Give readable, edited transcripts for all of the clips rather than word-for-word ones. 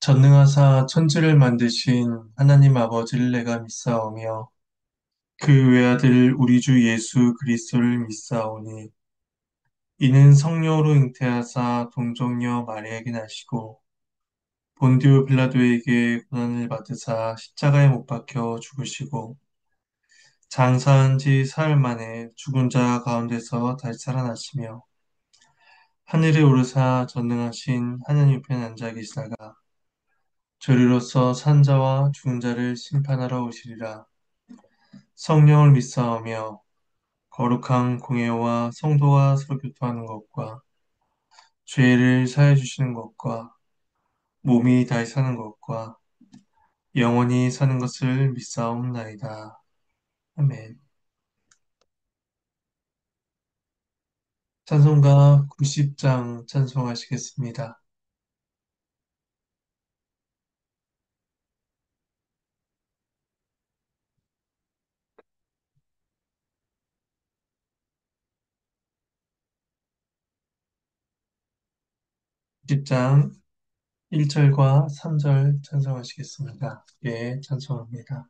전능하사 천지를 만드신 하나님 아버지를 내가 믿사오며 그 외아들 우리 주 예수 그리스도를 믿사오니 이는 성령으로 잉태하사 동정녀 마리아에게 나시고 본디오 빌라도에게 고난을 받으사 십자가에 못 박혀 죽으시고 장사한 지 사흘 만에 죽은 자 가운데서 다시 살아나시며 하늘에 오르사 전능하신 하나님 옆에 앉아 계시다가 저리로서 산자와 죽은 자를 심판하러 오시리라. 성령을 믿사오며 거룩한 공예와 성도가 서로 교통하는 것과 죄를 사해 주시는 것과 몸이 다시 사는 것과 영원히 사는 것을 믿사옵나이다. 아멘. 찬송가 90장 찬송하시겠습니다. 90장 1절과 3절 찬송하시겠습니다. 예, 찬송합니다.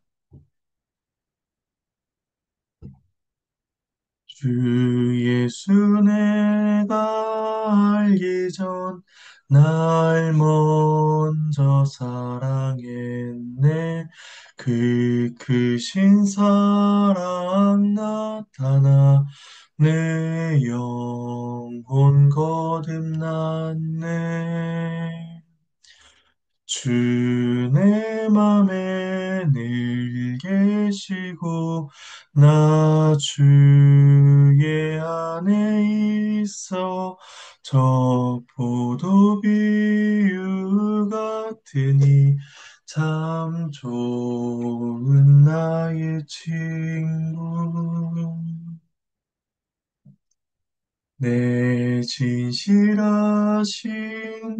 주 예수 내가 알기 전 날 먼저 사랑했네. 그 크신 사랑 나타나 내 영혼 거듭났네. 주 내 맘에 늘 계시고 나 주의 안에 있어 저 포도 비유 같으니 참 좋은 나의 친구. 내 진실하신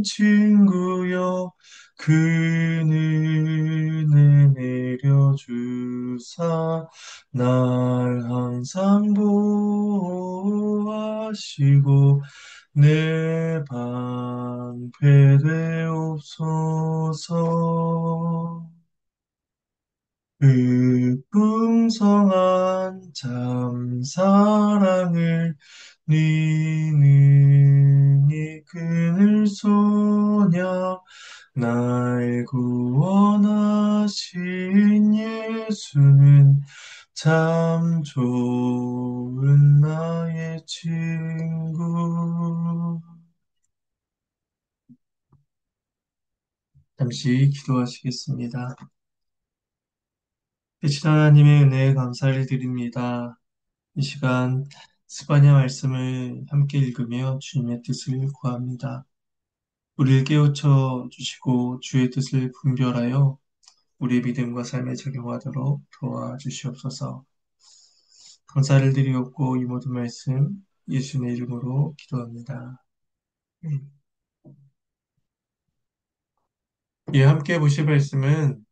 친구여 그는 내려주사 날 항상 보호하시고 내 방패 되옵소서. 그 풍성한 참 사랑을 니는 이끈을 소냐 날 구원하신 예수는 참 좋은 나의 친구. 잠시 기도하시겠습니다. 대신 하나님의 은혜에 감사를 드립니다. 이 시간 스바냐 말씀을 함께 읽으며 주님의 뜻을 구합니다. 우리를 깨우쳐 주시고 주의 뜻을 분별하여 우리의 믿음과 삶에 적용하도록 도와주시옵소서. 감사를 드리옵고 이 모든 말씀 예수님의 이름으로 기도합니다. 예, 함께 보실 말씀은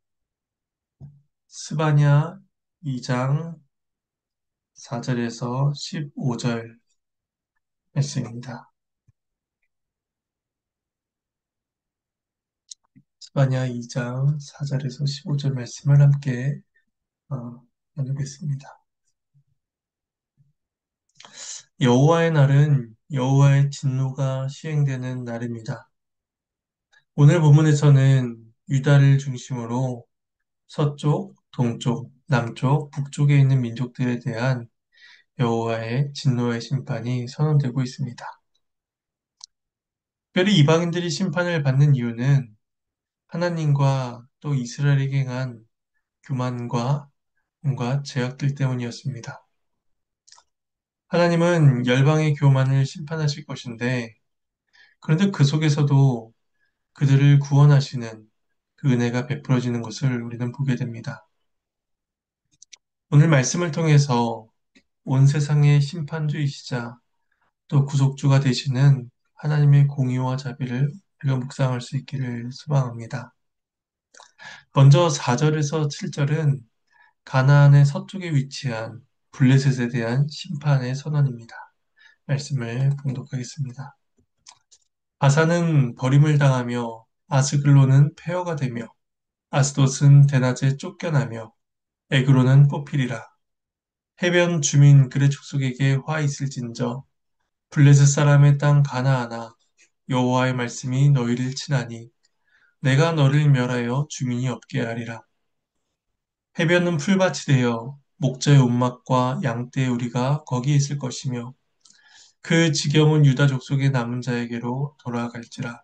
스바냐 2장 4절에서 15절 말씀입니다. 스바냐 2장 4절에서 15절 말씀을 함께 나누겠습니다. 여호와의 날은 여호와의 진노가 시행되는 날입니다. 오늘 본문에서는 유다를 중심으로 서쪽, 동쪽, 남쪽, 북쪽에 있는 민족들에 대한 여호와의 진노의 심판이 선언되고 있습니다. 특별히 이방인들이 심판을 받는 이유는 하나님과 또 이스라엘에게 행한 교만과 온갖 제약들 때문이었습니다. 하나님은 열방의 교만을 심판하실 것인데, 그런데 그 속에서도 그들을 구원하시는 그 은혜가 베풀어지는 것을 우리는 보게 됩니다. 오늘 말씀을 통해서 온 세상의 심판주이시자 또 구속주가 되시는 하나님의 공의와 자비를 우리가 묵상할 수 있기를 소망합니다. 먼저 4절에서 7절은 가나안의 서쪽에 위치한 블레셋에 대한 심판의 선언입니다. 말씀을 봉독하겠습니다. 바사는 버림을 당하며 아스글론은 폐허가 되며 아스돗은 대낮에 쫓겨나며 에그로는 뽑히리라. 해변 주민 그의 족속에게 화 있을진저 블레셋 사람의 땅 가나아나 여호와의 말씀이 너희를 치나니 내가 너를 멸하여 주민이 없게 하리라. 해변은 풀밭이 되어 목자의 옷막과 양떼의 우리가 거기 있을 것이며 그 지경은 유다 족속의 남은 자에게로 돌아갈지라.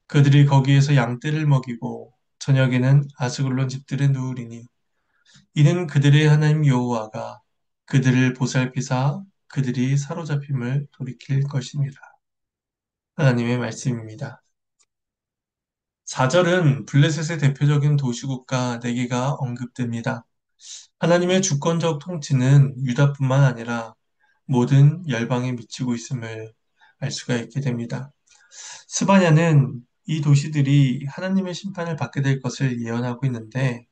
그들이 거기에서 양떼를 먹이고 저녁에는 아스글론 집들에 누우리니 이는 그들의 하나님 여호와가 그들을 보살피사 그들이 사로잡힘을 돌이킬 것입니다. 하나님의 말씀입니다. 4절은 블레셋의 대표적인 도시국가 4개가 언급됩니다. 하나님의 주권적 통치는 유다뿐만 아니라 모든 열방에 미치고 있음을 알 수가 있게 됩니다. 스바냐는 이 도시들이 하나님의 심판을 받게 될 것을 예언하고 있는데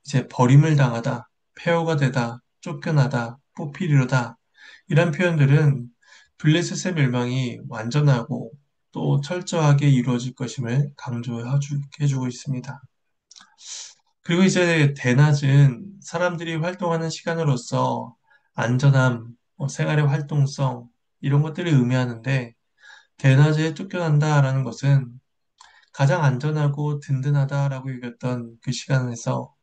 이제 버림을 당하다, 폐허가 되다, 쫓겨나다, 뽑히리로다 이런 표현들은 블레셋의 멸망이 완전하고 또 철저하게 이루어질 것임을 강조해주고 있습니다. 그리고 이제 대낮은 사람들이 활동하는 시간으로서 안전함, 생활의 활동성 이런 것들을 의미하는데 대낮에 쫓겨난다라는 것은 가장 안전하고 든든하다라고 여겼던 그 시간에서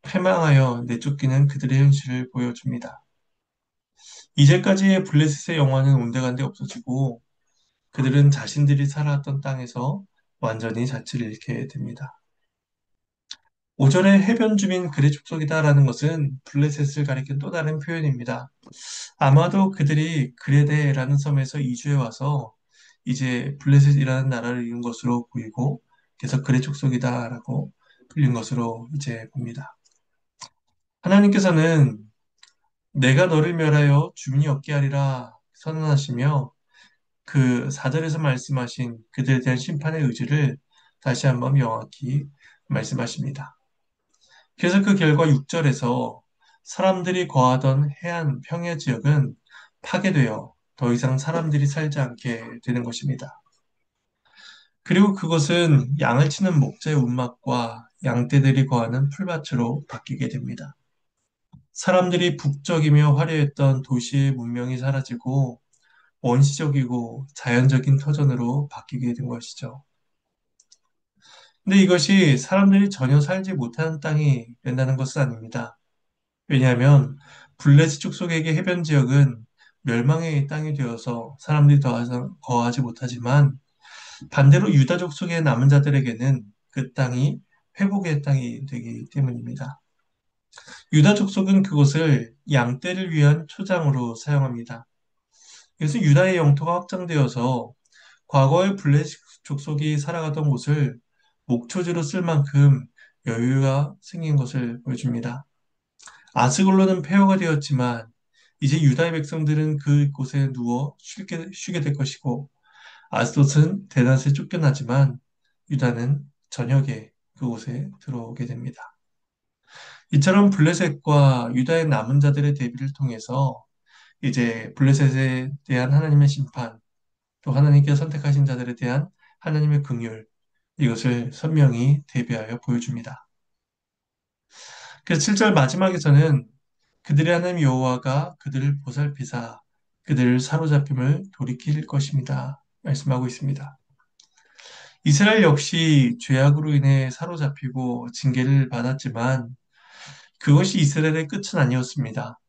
패망하여 내쫓기는 그들의 현실을 보여줍니다. 이제까지의 블레셋의 영화는 온데간데 없어지고 그들은 자신들이 살아왔던 땅에서 완전히 자취를 잃게 됩니다. 5절의 해변 주민 그의 족속이다라는 것은 블레셋을 가리킨 또 다른 표현입니다. 아마도 그들이 그레데라는 섬에서 이주해 와서 이제 블레셋이라는 나라를 이룬 것으로 보이고 그래서 그의 족속이다라고 불린 것으로 이제 봅니다. 하나님께서는 내가 너를 멸하여 주민이 없게 하리라 선언하시며 그 4절에서 말씀하신 그들에 대한 심판의 의지를 다시 한번 명확히 말씀하십니다. 그래서 그 결과 6절에서 사람들이 거하던 해안 평야 지역은 파괴되어 더 이상 사람들이 살지 않게 되는 것입니다. 그리고 그것은 양을 치는 목자의 운막과 양떼들이 거하는 풀밭으로 바뀌게 됩니다. 사람들이 북적이며 화려했던 도시의 문명이 사라지고 원시적이고 자연적인 터전으로 바뀌게 된 것이죠. 근데 이것이 사람들이 전혀 살지 못하는 땅이 된다는 것은 아닙니다. 왜냐하면 블레셋 족속에게 해변 지역은 멸망의 땅이 되어서 사람들이 더 이상 거하지 못하지만 반대로 유다 족속의 남은 자들에게는 그 땅이 회복의 땅이 되기 때문입니다. 유다 족속은 그곳을 양떼를 위한 초장으로 사용합니다. 그래서 유다의 영토가 확장되어서 과거의 블레셋 족속이 살아가던 곳을 목초지로 쓸 만큼 여유가 생긴 것을 보여줍니다. 아스글론은 폐허가 되었지만 이제 유다의 백성들은 그곳에 누워 쉬게 될 것이고 아스돗은 대낮에 쫓겨나지만 유다는 저녁에 그곳에 들어오게 됩니다. 이처럼 블레셋과 유다의 남은 자들의 대비를 통해서 이제 블레셋에 대한 하나님의 심판, 또 하나님께서 선택하신 자들에 대한 하나님의 긍휼, 이것을 선명히 대비하여 보여줍니다. 그래서 7절 마지막에서는 그들의 하나님 여호와가 그들을 보살피사 그들을 사로잡힘을 돌이킬 것입니다. 말씀하고 있습니다. 이스라엘 역시 죄악으로 인해 사로잡히고 징계를 받았지만 그것이 이스라엘의 끝은 아니었습니다.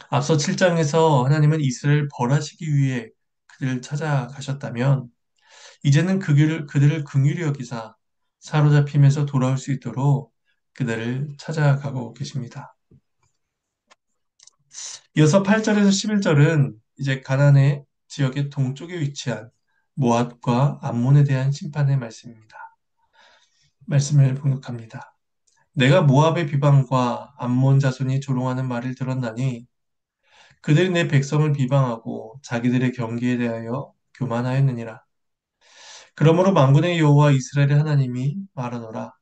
앞서 7장에서 하나님은 이스라엘을 벌하시기 위해 그들을 찾아가셨다면 이제는 그들을 긍휼히 여기사 사로잡힘에서 돌아올 수 있도록 그들을 찾아가고 계십니다. 이어서 8절에서 11절은 이제 가나안의 지역의 동쪽에 위치한 모압과 암몬에 대한 심판의 말씀입니다. 말씀을 봉독합니다. 내가 모압의 비방과 암몬 자손이 조롱하는 말을 들었나니 그들이 내 백성을 비방하고 자기들의 경계에 대하여 교만하였느니라. 그러므로 만군의 여호와 이스라엘의 하나님이 말하노라.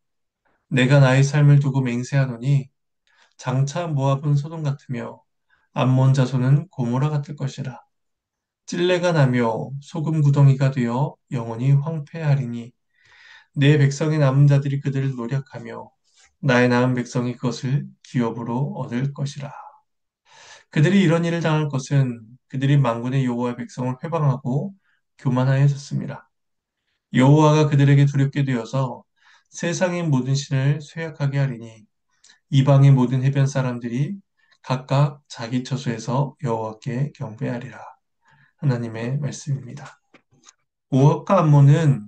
내가 나의 삶을 두고 맹세하노니 장차 모압은 소돔 같으며 암몬 자손은 고모라 같을 것이라. 찔레가 나며 소금 구덩이가 되어 영원히 황폐하리니 내 백성의 남은 자들이 그들을 노력하며 나의 낳은 백성이 그것을 기업으로 얻을 것이라. 그들이 이런 일을 당할 것은 그들이 만군의 여호와의 백성을 회방하고 교만하였었습니다. 여호와가 그들에게 두렵게 되어서 세상의 모든 신을 쇠약하게 하리니 이방의 모든 해변 사람들이 각각 자기 처소에서 여호와께 경배하리라. 하나님의 말씀입니다. 모압과 암몬은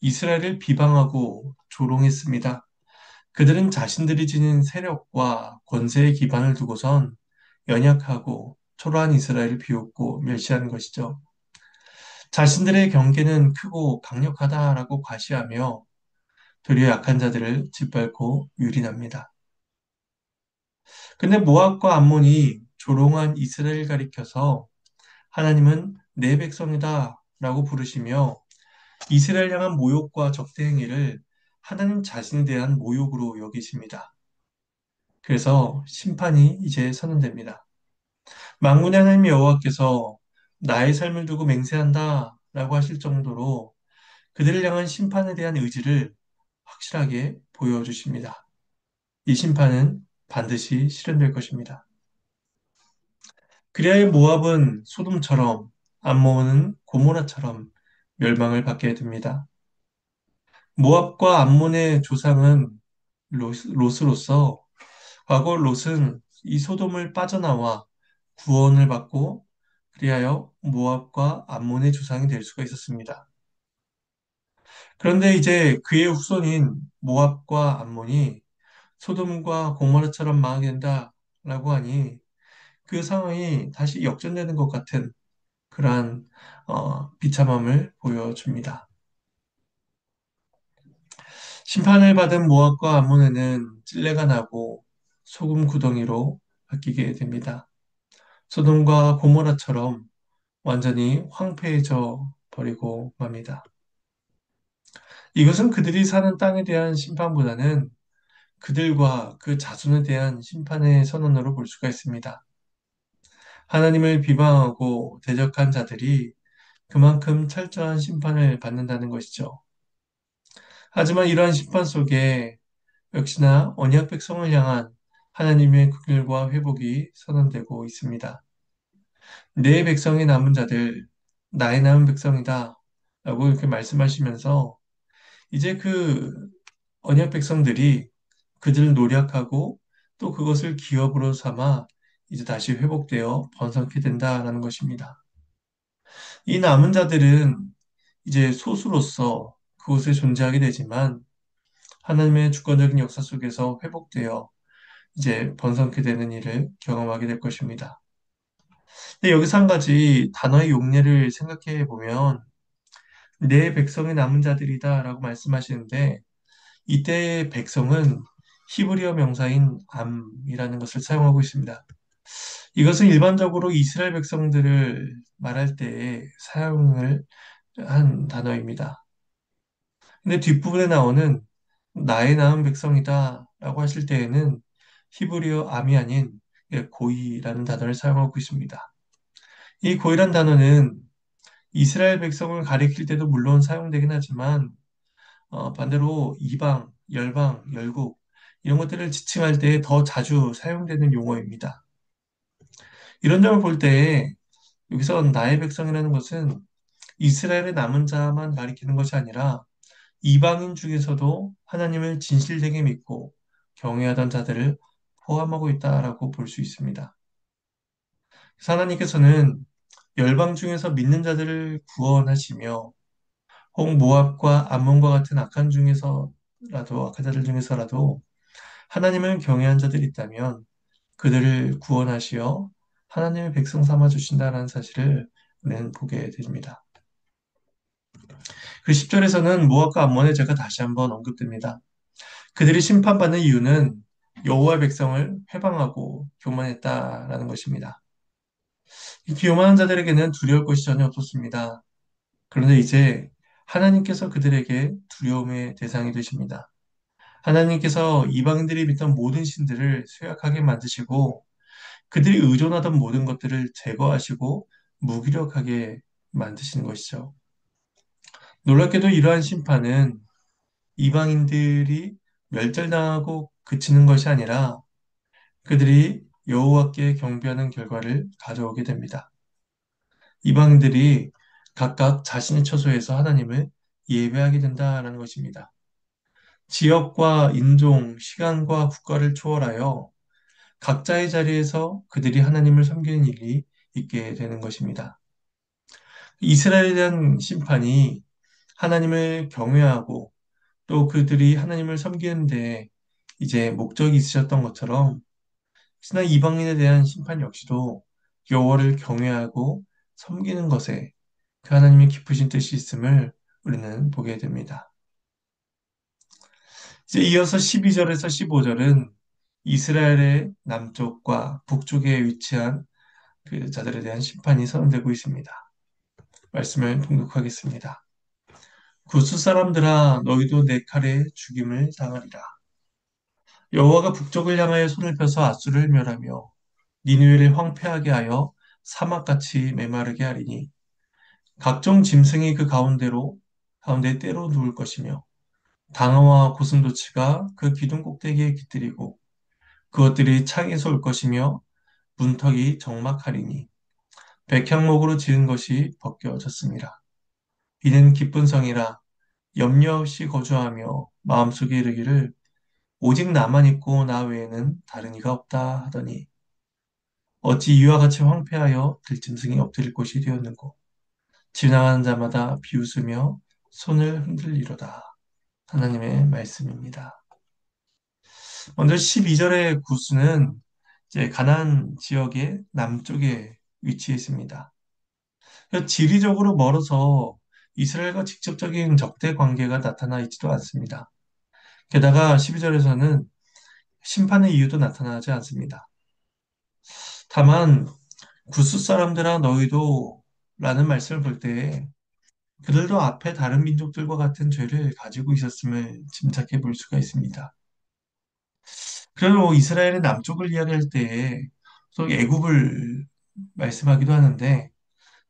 이스라엘을 비방하고 조롱했습니다. 그들은 자신들이 지닌 세력과 권세의 기반을 두고선 연약하고 초라한 이스라엘을 비웃고 멸시하는 것이죠. 자신들의 경계는 크고 강력하다라고 과시하며 도리어 약한 자들을 짓밟고 유린합니다. 근데 모압과 암몬이 조롱한 이스라엘 가리켜서 하나님은 내 백성이다 라고 부르시며 이스라엘 향한 모욕과 적대 행위를 하나님 자신에 대한 모욕으로 여기십니다. 그래서 심판이 이제 선언됩니다. 만군의 하나님 여호와께서 나의 삶을 두고 맹세한다 라고 하실 정도로 그들을 향한 심판에 대한 의지를 확실하게 보여주십니다. 이 심판은 반드시 실현될 것입니다. 그리하여 모압은 소돔처럼 암몬은 고모라처럼 멸망을 받게 됩니다. 모압과 암몬의 조상은 롯으로서 과거 롯은 이 소돔을 빠져나와 구원을 받고 그리하여 모압과 암몬의 조상이 될 수가 있었습니다. 그런데 이제 그의 후손인 모압과 암몬이 소돔과 고모라처럼 망하게 된다라고 하니 그 상황이 다시 역전되는 것 같은 그러한 비참함을 보여줍니다. 심판을 받은 모압과 암몬에는 찔레가 나고 소금 구덩이로 바뀌게 됩니다. 소돔과 고모라처럼 완전히 황폐해져 버리고 맙니다. 이것은 그들이 사는 땅에 대한 심판보다는 그들과 그 자손에 대한 심판의 선언으로 볼 수가 있습니다. 하나님을 비방하고 대적한 자들이 그만큼 철저한 심판을 받는다는 것이죠. 하지만 이러한 심판 속에 역시나 언약 백성을 향한 하나님의 긍휼과 회복이 선언되고 있습니다. 내 백성의 남은 자들, 나의 남은 백성이다. 라고 이렇게 말씀하시면서 이제 그 언약 백성들이 그들을 노력하고 또 그것을 기업으로 삼아 이제 다시 회복되어 번성케 된다라는 것입니다. 이 남은 자들은 이제 소수로서 그곳에 존재하게 되지만 하나님의 주권적인 역사 속에서 회복되어 이제 번성케 되는 일을 경험하게 될 것입니다. 근데 여기서 한 가지 단어의 용례를 생각해 보면 내 백성의 남은 자들이다라고 말씀하시는데 이때의 백성은 히브리어 명사인 암이라는 것을 사용하고 있습니다. 이것은 일반적으로 이스라엘 백성들을 말할 때 사용을 한 단어입니다. 근데 뒷부분에 나오는 나의 낳은 백성이다 라고 하실 때에는 히브리어 암이 아닌 고이라는 단어를 사용하고 있습니다. 이 고이란 단어는 이스라엘 백성을 가리킬 때도 물론 사용되긴 하지만 반대로 이방, 열방, 열국 이런 것들을 지칭할 때 더 자주 사용되는 용어입니다. 이런 점을 볼 때 여기서 나의 백성이라는 것은 이스라엘의 남은 자만 가리키는 것이 아니라 이방인 중에서도 하나님을 진실되게 믿고 경외하던 자들을 포함하고 있다라고 볼 수 있습니다. 그래서 하나님께서는 열방 중에서 믿는 자들을 구원하시며 혹 모압과 암몬과 같은 악한 자들 중에서라도 하나님을 경외한 자들이 있다면 그들을 구원하시어 하나님의 백성 삼아 주신다는 사실을 우리는 보게 됩니다. 그 10절에서는 모압과 암몬의 죄가 다시 한번 언급됩니다. 그들이 심판받는 이유는 여호와의 백성을 회방하고 교만했다라는 것입니다. 이 교만한 자들에게는 두려울 것이 전혀 없었습니다. 그런데 이제 하나님께서 그들에게 두려움의 대상이 되십니다. 하나님께서 이방인들이 믿던 모든 신들을 쇠약하게 만드시고 그들이 의존하던 모든 것들을 제거하시고 무기력하게 만드시는 것이죠. 놀랍게도 이러한 심판은 이방인들이 멸절당하고 그치는 것이 아니라 그들이 여호와께 경배하는 결과를 가져오게 됩니다. 이방인들이 각각 자신의 처소에서 하나님을 예배하게 된다라는 것입니다. 지역과 인종, 시간과 국가를 초월하여 각자의 자리에서 그들이 하나님을 섬기는 일이 있게 되는 것입니다. 이스라엘에 대한 심판이 하나님을 경외하고 또 그들이 하나님을 섬기는데 이제 목적이 있으셨던 것처럼 신나 이방인에 대한 심판 역시도 여호와를 경외하고 섬기는 것에 그 하나님의 깊으신 뜻이 있음을 우리는 보게 됩니다. 이제 이어서 12절에서 15절은 이스라엘의 남쪽과 북쪽에 위치한 그 자들에 대한 심판이 선언되고 있습니다. 말씀을 봉독하겠습니다. 구스 사람들아 너희도 내 칼에 죽임을 당하리라. 여호와가 북쪽을 향하여 손을 펴서 아수를 멸하며 니느웨를 황폐하게 하여 사막같이 메마르게 하리니 각종 짐승이 그 가운데 때로 누울 것이며 당어와 고슴도치가 그 기둥 꼭대기에 깃들이고 그것들이 창에서 올 것이며 문턱이 적막하리니 백향목으로 지은 것이 벗겨졌습니다. 이는 기쁜 성이라 염려 없이 거주하며 마음속에 이르기를 오직 나만 있고 나 외에는 다른 이가 없다 하더니 어찌 이와 같이 황폐하여 들짐승이 엎드릴 곳이 되었는고 지나가는 자마다 비웃으며 손을 흔들리로다. 하나님의 말씀입니다. 먼저 12절의 구스는 이제 가나안 지역의 남쪽에 위치해 있습니다. 지리적으로 멀어서 이스라엘과 직접적인 적대 관계가 나타나 있지도 않습니다. 게다가 12절에서는 심판의 이유도 나타나지 않습니다. 다만 구스 사람들아 너희도 라는 말씀을 볼 때 그들도 앞에 다른 민족들과 같은 죄를 가지고 있었음을 짐작해 볼 수가 있습니다. 그리고 이스라엘의 남쪽을 이야기할 때 또 애굽을 말씀하기도 하는데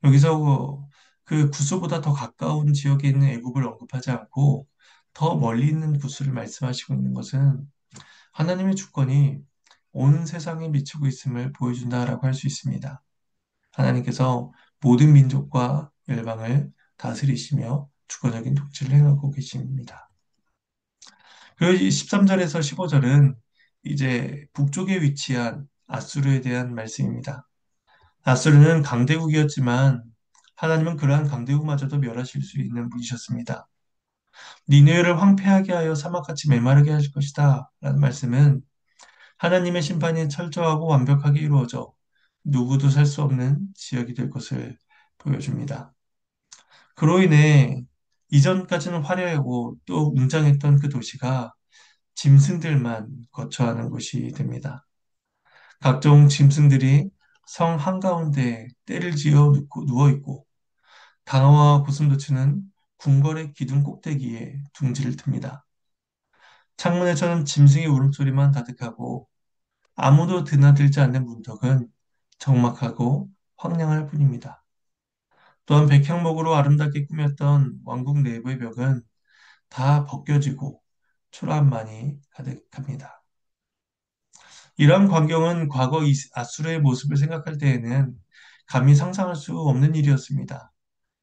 여기서 그 구스보다 더 가까운 지역에 있는 애굽을 언급하지 않고 더 멀리 있는 구스를 말씀하시고 있는 것은 하나님의 주권이 온 세상에 미치고 있음을 보여준다라고 할 수 있습니다. 하나님께서 모든 민족과 열방을 다스리시며 주권적인 통치를 행하고 계십니다. 그리고 13절에서 15절은 이제 북쪽에 위치한 아수르에 대한 말씀입니다. 아수르는 강대국이었지만 하나님은 그러한 강대국마저도 멸하실 수 있는 분이셨습니다. 니느웨를 황폐하게 하여 사막같이 메마르게 하실 것이다 라는 말씀은 하나님의 심판이 철저하고 완벽하게 이루어져 누구도 살 수 없는 지역이 될 것을 보여줍니다. 그로 인해 이전까지는 화려하고 또 웅장했던 그 도시가 짐승들만 거처하는 곳이 됩니다. 각종 짐승들이 성 한가운데 떼를 지어 누워 있고 당어와 고슴도치는 궁궐의 기둥 꼭대기에 둥지를 틉니다. 창문에서는 짐승의 울음소리만 가득하고 아무도 드나들지 않는 문턱은 적막하고 황량할 뿐입니다. 또한 백향목으로 아름답게 꾸몄던 왕국 내부의 벽은 다 벗겨지고 초라함만이 가득합니다. 이러한 광경은 과거 아수르의 모습을 생각할 때에는 감히 상상할 수 없는 일이었습니다.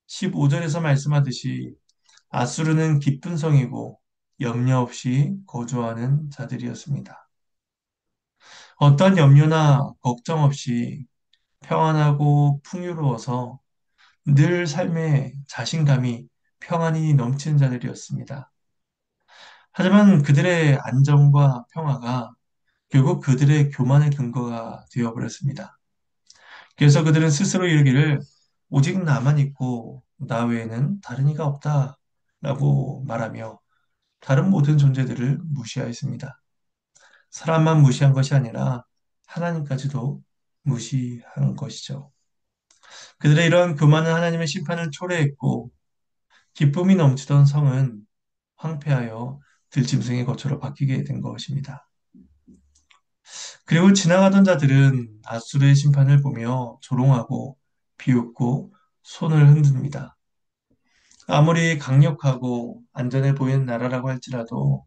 15절에서 말씀하듯이 아수르는 기쁜 성이고 염려 없이 거주하는 자들이었습니다. 어떤 염려나 걱정 없이 평안하고 풍요로워서 늘 삶에 자신감이 평안이 넘치는 자들이었습니다. 하지만 그들의 안정과 평화가 결국 그들의 교만의 근거가 되어버렸습니다. 그래서 그들은 스스로 이르기를 오직 나만 있고 나 외에는 다른 이가 없다 라고 말하며 다른 모든 존재들을 무시하였습니다. 사람만 무시한 것이 아니라 하나님까지도 무시한 것이죠. 그들의 이러한 교만은 하나님의 심판을 초래했고 기쁨이 넘치던 성은 황폐하여 들짐승의 거처로 바뀌게 된 것입니다. 그리고 지나가던 자들은 아수르의 심판을 보며 조롱하고 비웃고 손을 흔듭니다. 아무리 강력하고 안전해 보이는 나라라고 할지라도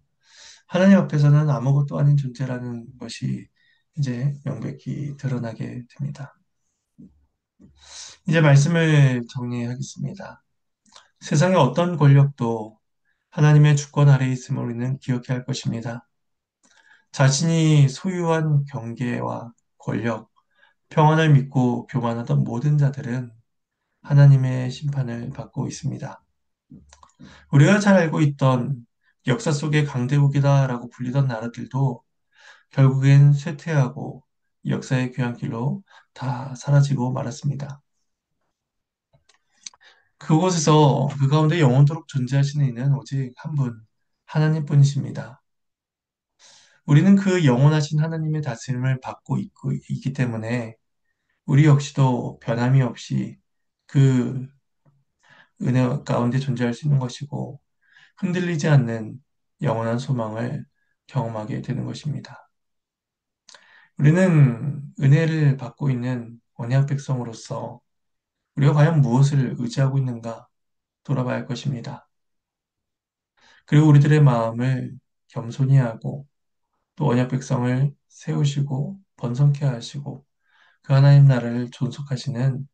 하나님 앞에서는 아무것도 아닌 존재라는 것이 이제 명백히 드러나게 됩니다. 이제 말씀을 정리하겠습니다. 세상의 어떤 권력도 하나님의 주권 아래에 있음을 우리는 기억해야 할 것입니다. 자신이 소유한 경계와 권력, 평안을 믿고 교만하던 모든 자들은 하나님의 심판을 받고 있습니다. 우리가 잘 알고 있던 역사 속의 강대국이다라고 불리던 나라들도 결국엔 쇠퇴하고 역사의 귀환길로 다 사라지고 말았습니다. 그곳에서 그 가운데 영원토록 존재하시는 이는 오직 한 분, 하나님뿐이십니다. 우리는 그 영원하신 하나님의 다스림을 받고 있기 때문에 우리 역시도 변함이 없이 그 은혜 가운데 존재할 수 있는 것이고 흔들리지 않는 영원한 소망을 경험하게 되는 것입니다. 우리는 은혜를 받고 있는 언약 백성으로서 우리가 과연 무엇을 의지하고 있는가 돌아봐야 할 것입니다. 그리고 우리들의 마음을 겸손히 하고 또 언약 백성을 세우시고 번성케 하시고 그 하나님 나라를 존속하시는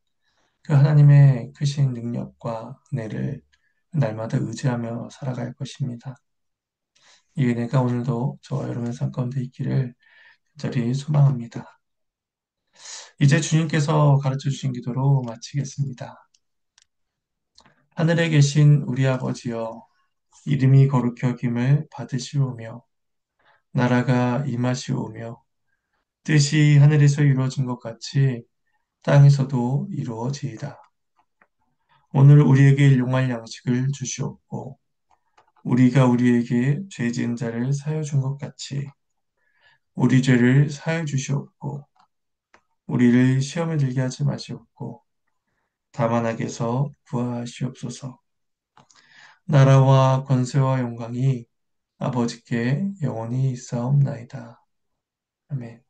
그 하나님의 크신 능력과 은혜를 날마다 의지하며 살아갈 것입니다. 이 은혜가 오늘도 저와 여러분의 삶 가운데 있기를 간절히 소망합니다. 이제 주님께서 가르쳐 주신 기도로 마치겠습니다. 하늘에 계신 우리 아버지여, 이름이 거룩히 여김을 받으시오며, 나라가 임하시오며, 뜻이 하늘에서 이루어진 것 같이 땅에서도 이루어지이다. 오늘 우리에게 일용할 양식을 주시옵고, 우리가 우리에게 죄 지은 자를 사여 준 것 같이 우리 죄를 사여 주시옵고, 우리를 시험에 들게 하지 마시옵고, 다만 악에서 구하시옵소서. 나라와 권세와 영광이 아버지께 영원히 있사옵나이다. 아멘.